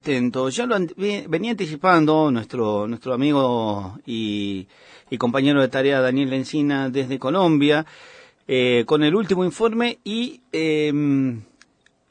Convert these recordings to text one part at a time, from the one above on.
sustento. Ya venía anticipando nuestro amigo y compañero de tarea Daniel Encina desde Colombia, con el último informe y él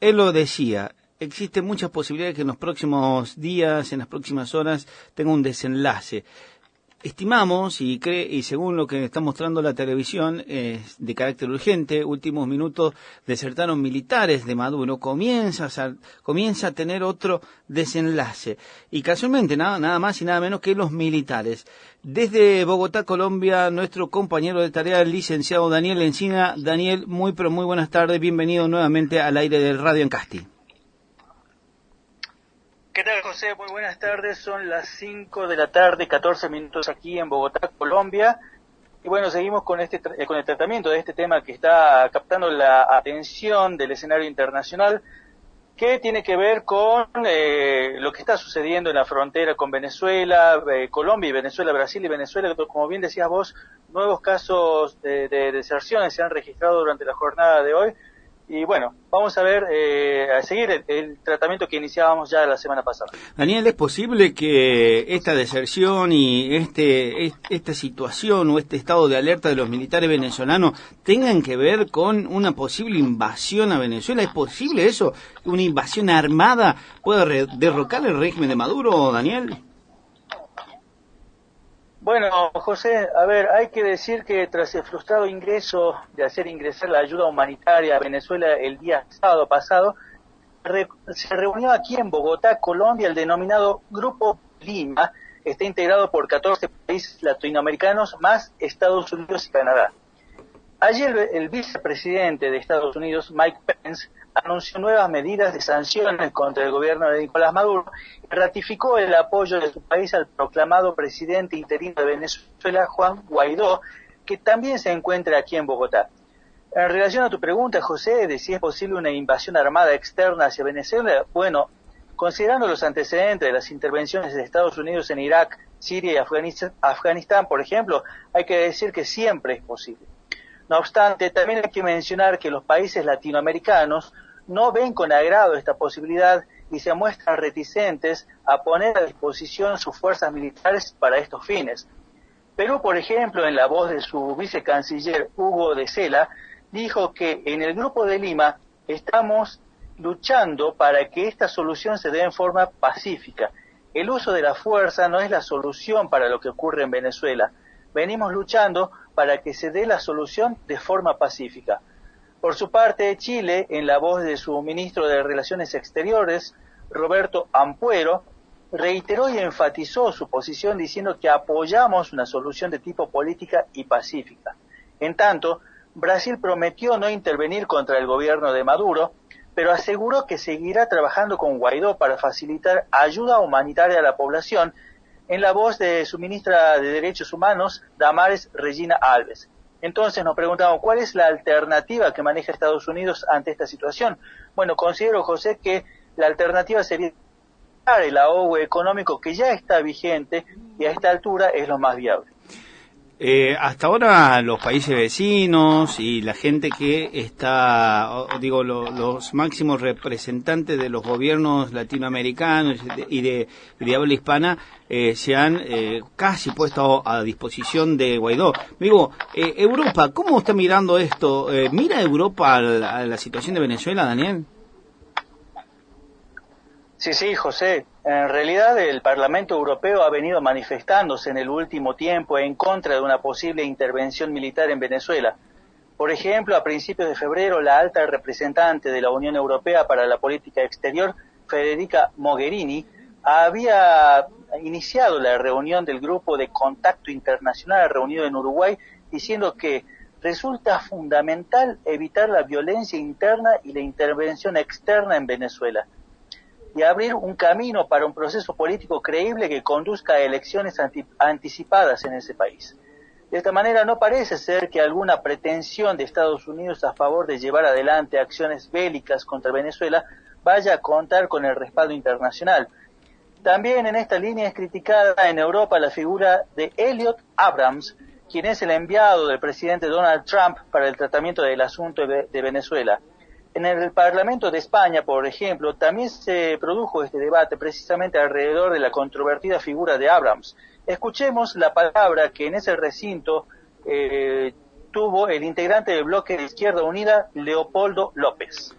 lo decía. Existen muchas posibilidades que en los próximos días, en las próximas horas, tenga un desenlace. Estimamos y según lo que está mostrando la televisión, de carácter urgente, últimos minutos desertaron militares de Maduro, comienza a tener otro desenlace. Y casualmente nada más y nada menos que los militares. Desde Bogotá, Colombia, nuestro compañero de tarea, el licenciado Daniel Encina. Daniel, muy buenas tardes, bienvenido nuevamente al aire del Radio Encasti. ¿Qué tal, José? Muy buenas tardes, son las 5 de la tarde, 14 minutos aquí en Bogotá, Colombia. Y bueno, seguimos con el tratamiento de este tema que está captando la atención del escenario internacional, que tiene que ver con lo que está sucediendo en la frontera con Venezuela, Colombia y Venezuela, Brasil y Venezuela. Como bien decías vos, nuevos casos de deserciones se han registrado durante la jornada de hoy. Y bueno, vamos a ver, a seguir el tratamiento que iniciábamos ya la semana pasada. Daniel, ¿es posible que esta deserción y esta situación o este estado de alerta de los militares venezolanos tengan que ver con una posible invasión a Venezuela? ¿Es posible eso? ¿Una invasión armada pueda derrocar el régimen de Maduro, Daniel? Bueno, José, a ver, hay que decir que tras el frustrado ingreso de hacer ingresar la ayuda humanitaria a Venezuela el día sábado pasado, se reunió aquí en Bogotá, Colombia, el denominado Grupo Lima. Está integrado por 14 países latinoamericanos más Estados Unidos y Canadá. Ayer el vicepresidente de Estados Unidos, Mike Pence, anunció nuevas medidas de sanciones contra el gobierno de Nicolás Maduro y ratificó el apoyo de su país al proclamado presidente interino de Venezuela, Juan Guaidó, que también se encuentra aquí en Bogotá. En relación a tu pregunta, José, de si es posible una invasión armada externa hacia Venezuela, bueno, considerando los antecedentes de las intervenciones de Estados Unidos en Irak, Siria y Afganistán, por ejemplo, hay que decir que siempre es posible. No obstante, también hay que mencionar que los países latinoamericanos no ven con agrado esta posibilidad y se muestran reticentes a poner a disposición sus fuerzas militares para estos fines. Perú, por ejemplo, en la voz de su vicecanciller Hugo de Sela, dijo que en el Grupo de Lima estamos luchando para que esta solución se dé en forma pacífica. El uso de la fuerza no es la solución para lo que ocurre en Venezuela. Venimos luchando para que se dé la solución de forma pacífica. Por su parte, Chile, en la voz de su ministro de Relaciones Exteriores, Roberto Ampuero, reiteró y enfatizó su posición diciendo que apoyamos una solución de tipo política y pacífica. En tanto, Brasil prometió no intervenir contra el gobierno de Maduro, pero aseguró que seguirá trabajando con Guaidó para facilitar ayuda humanitaria a la población, en la voz de su ministra de Derechos Humanos, Damares Regina Alves. Entonces nos preguntamos, ¿cuál es la alternativa que maneja Estados Unidos ante esta situación? Bueno, considero, José, que la alternativa sería el ahogo económico que ya está vigente y a esta altura es lo más viable. Hasta ahora los países vecinos y la gente que está, los máximos representantes de los gobiernos latinoamericanos y de habla hispana se han casi puesto a disposición de Guaidó. Digo, Europa, ¿cómo está mirando esto? ¿Mira Europa a la situación de Venezuela, Daniel? Sí, José. En realidad el Parlamento Europeo ha venido manifestándose en el último tiempo en contra de una posible intervención militar en Venezuela. Por ejemplo, a principios de febrero, la alta representante de la Unión Europea para la Política Exterior, Federica Mogherini, había iniciado la reunión del Grupo de Contacto Internacional reunido en Uruguay, diciendo que resulta fundamental evitar la violencia interna y la intervención externa en Venezuela, y abrir un camino para un proceso político creíble que conduzca a elecciones anticipadas en ese país. De esta manera no parece ser que alguna pretensión de Estados Unidos a favor de llevar adelante acciones bélicas contra Venezuela vaya a contar con el respaldo internacional. También en esta línea es criticada en Europa la figura de Elliot Abrams, quien es el enviado del presidente Donald Trump para el tratamiento del asunto de Venezuela. En el Parlamento de España, por ejemplo, también se produjo este debate precisamente alrededor de la controvertida figura de Abrams. Escuchemos la palabra que en ese recinto tuvo el integrante del bloque de Izquierda Unida, Leopoldo López.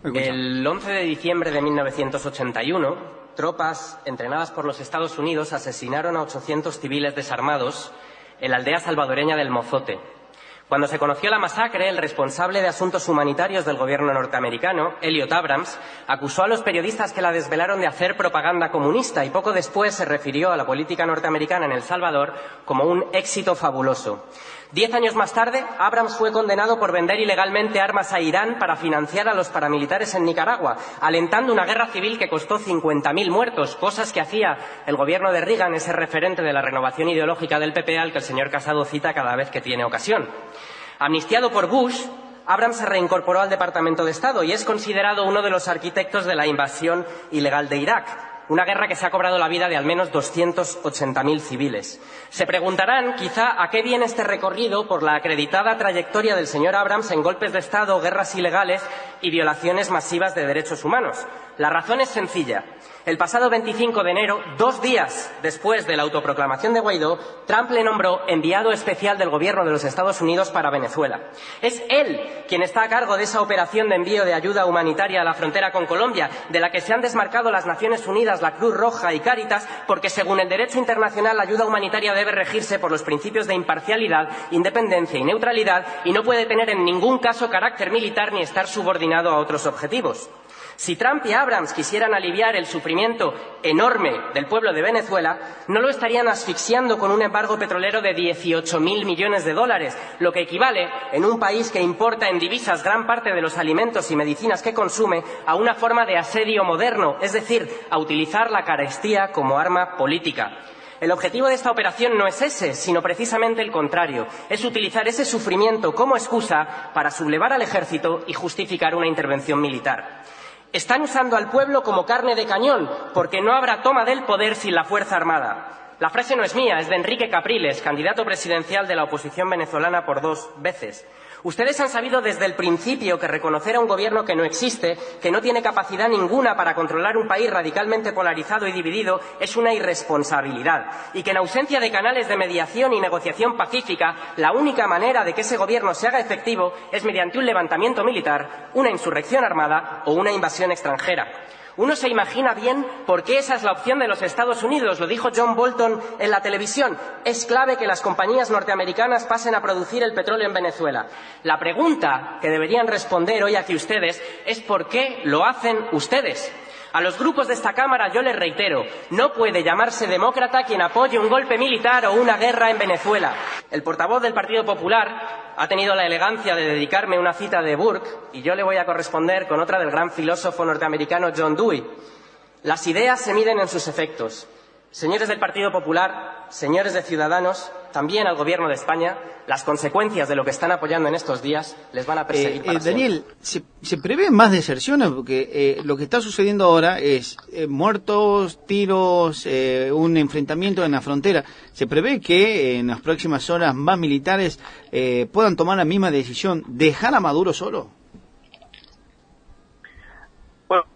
El 11 de diciembre de 1981, tropas entrenadas por los Estados Unidos asesinaron a 800 civiles desarmados en la aldea salvadoreña del Mozote. Cuando se conoció la masacre, el responsable de asuntos humanitarios del gobierno norteamericano, Elliot Abrams, acusó a los periodistas que la desvelaron de hacer propaganda comunista y poco después se refirió a la política norteamericana en El Salvador como un éxito fabuloso. 10 años más tarde, Abrams fue condenado por vender ilegalmente armas a Irán para financiar a los paramilitares en Nicaragua, alentando una guerra civil que costó 50.000 muertos, cosas que hacía el gobierno de Reagan, ese referente de la renovación ideológica del PP al que el señor Casado cita cada vez que tiene ocasión. Amnistiado por Bush, Abrams se reincorporó al Departamento de Estado y es considerado uno de los arquitectos de la invasión ilegal de Irak, una guerra que se ha cobrado la vida de al menos 280.000 civiles. Se preguntarán, quizá, a qué viene este recorrido por la acreditada trayectoria del señor Abrams en golpes de Estado, guerras ilegales y violaciones masivas de derechos humanos. La razón es sencilla. El pasado 25 de enero, 2 días después de la autoproclamación de Guaidó, Trump le nombró enviado especial del gobierno de los Estados Unidos para Venezuela. Es él quien está a cargo de esa operación de envío de ayuda humanitaria a la frontera con Colombia, de la que se han desmarcado las Naciones Unidas, la Cruz Roja y Cáritas, porque según el derecho internacional la ayuda humanitaria debe regirse por los principios de imparcialidad, independencia y neutralidad y no puede tener en ningún caso carácter militar ni estar subordinado a otros objetivos. Si Trump y Abrams quisieran aliviar el sufrimiento enorme del pueblo de Venezuela, no lo estarían asfixiando con un embargo petrolero de 18.000 millones de dólares, lo que equivale, en un país que importa en divisas gran parte de los alimentos y medicinas que consume, a una forma de asedio moderno, es decir, a utilizar la carestía como arma política. El objetivo de esta operación no es ese, sino precisamente el contrario. Es utilizar ese sufrimiento como excusa para sublevar al ejército y justificar una intervención militar. Están usando al pueblo como carne de cañón, porque no habrá toma del poder sin la Fuerza Armada. La frase no es mía, es de Enrique Capriles, candidato presidencial de la oposición venezolana por 2 veces. Ustedes han sabido desde el principio que reconocer a un gobierno que no existe, que no tiene capacidad ninguna para controlar un país radicalmente polarizado y dividido, es una irresponsabilidad. Y que en ausencia de canales de mediación y negociación pacífica, la única manera de que ese gobierno se haga efectivo es mediante un levantamiento militar, una insurrección armada o una invasión extranjera. Uno se imagina bien por qué esa es la opción de los Estados Unidos. Lo dijo John Bolton en la televisión. Es clave que las compañías norteamericanas pasen a producir el petróleo en Venezuela. La pregunta que deberían responder hoy aquí ustedes es ¿por qué lo hacen ustedes? A los grupos de esta Cámara yo les reitero, no puede llamarse demócrata quien apoye un golpe militar o una guerra en Venezuela. El portavoz del Partido Popular ha tenido la elegancia de dedicarme una cita de Burke y yo le voy a corresponder con otra del gran filósofo norteamericano John Dewey. Las ideas se miden en sus efectos. Señores del Partido Popular, señores de Ciudadanos, también al Gobierno de España, las consecuencias de lo que están apoyando en estos días les van a perseguir para Daniel, ¿se prevén más deserciones? Porque lo que está sucediendo ahora es muertos, tiros, un enfrentamiento en la frontera. ¿Se prevé que en las próximas horas más militares puedan tomar la misma decisión, dejar a Maduro solo?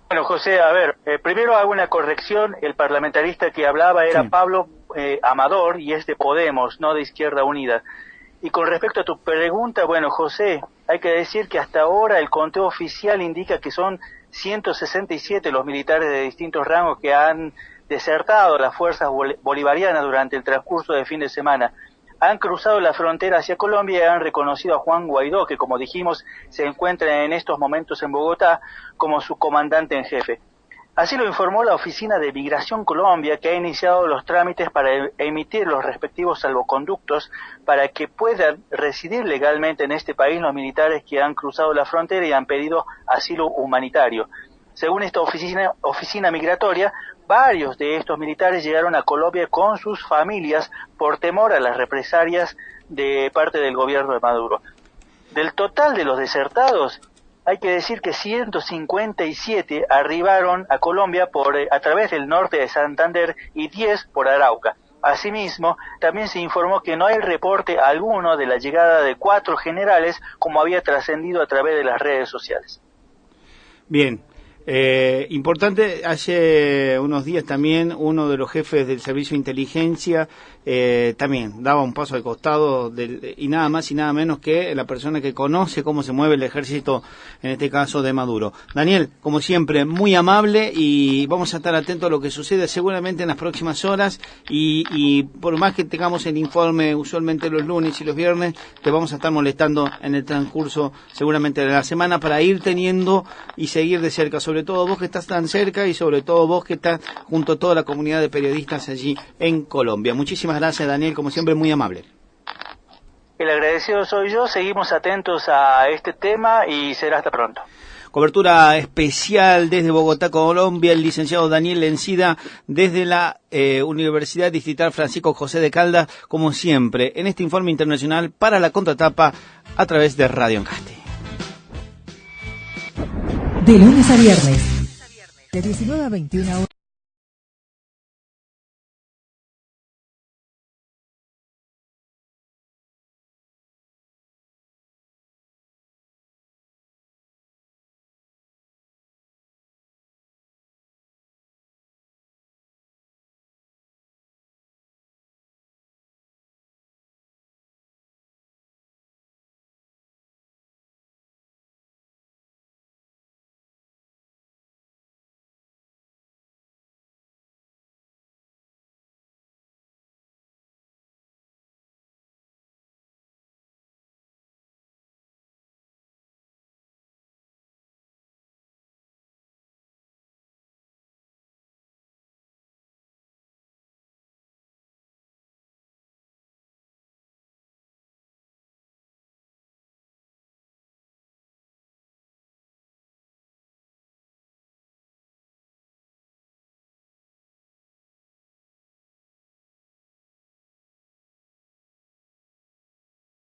Bueno, José, a ver, primero hago una corrección. El parlamentarista que hablaba era Pablo Amador y es de Podemos, no de Izquierda Unida. Y con respecto a tu pregunta, bueno, José, hay que decir que hasta ahora el conteo oficial indica que son 167 los militares de distintos rangos que han desertado las fuerzas bolivarianas durante el transcurso del fin de semana. Han cruzado la frontera hacia Colombia y han reconocido a Juan Guaidó, que como dijimos se encuentra en estos momentos en Bogotá como su comandante en jefe. Así lo informó la Oficina de Migración Colombia, que ha iniciado los trámites para emitir los respectivos salvoconductos para que puedan residir legalmente en este país los militares que han cruzado la frontera y han pedido asilo humanitario. Según esta oficina migratoria, varios de estos militares llegaron a Colombia con sus familias por temor a las represalias de parte del gobierno de Maduro. Del total de los desertados, hay que decir que 157 arribaron a Colombia a través del norte de Santander y 10 por Arauca. Asimismo, también se informó que no hay reporte alguno de la llegada de 4 generales, como había trascendido a través de las redes sociales. Bien. Importante, hace unos días también uno de los jefes del servicio de inteligencia también daba un paso al costado y nada más y nada menos que la persona que conoce cómo se mueve el ejército, en este caso de Maduro. Daniel, como siempre, muy amable, y vamos a estar atentos a lo que sucede seguramente en las próximas horas, y por más que tengamos el informe usualmente los lunes y los viernes, te vamos a estar molestando en el transcurso seguramente de la semana para ir teniendo y seguir de cerca, sobre todo vos que estás tan cerca y sobre todo vos que estás junto a toda la comunidad de periodistas allí en Colombia. Muchísimas gracias, Daniel, como siempre, muy amable. El agradecido soy yo, seguimos atentos a este tema y será hasta pronto. Cobertura especial desde Bogotá, Colombia, el licenciado Daniel Lencina, desde la Universidad Distrital Francisco José de Caldas, como siempre, en este informe internacional para la Contratapa a través de Radio Encaste. De lunes a viernes, de 19 a 21 horas.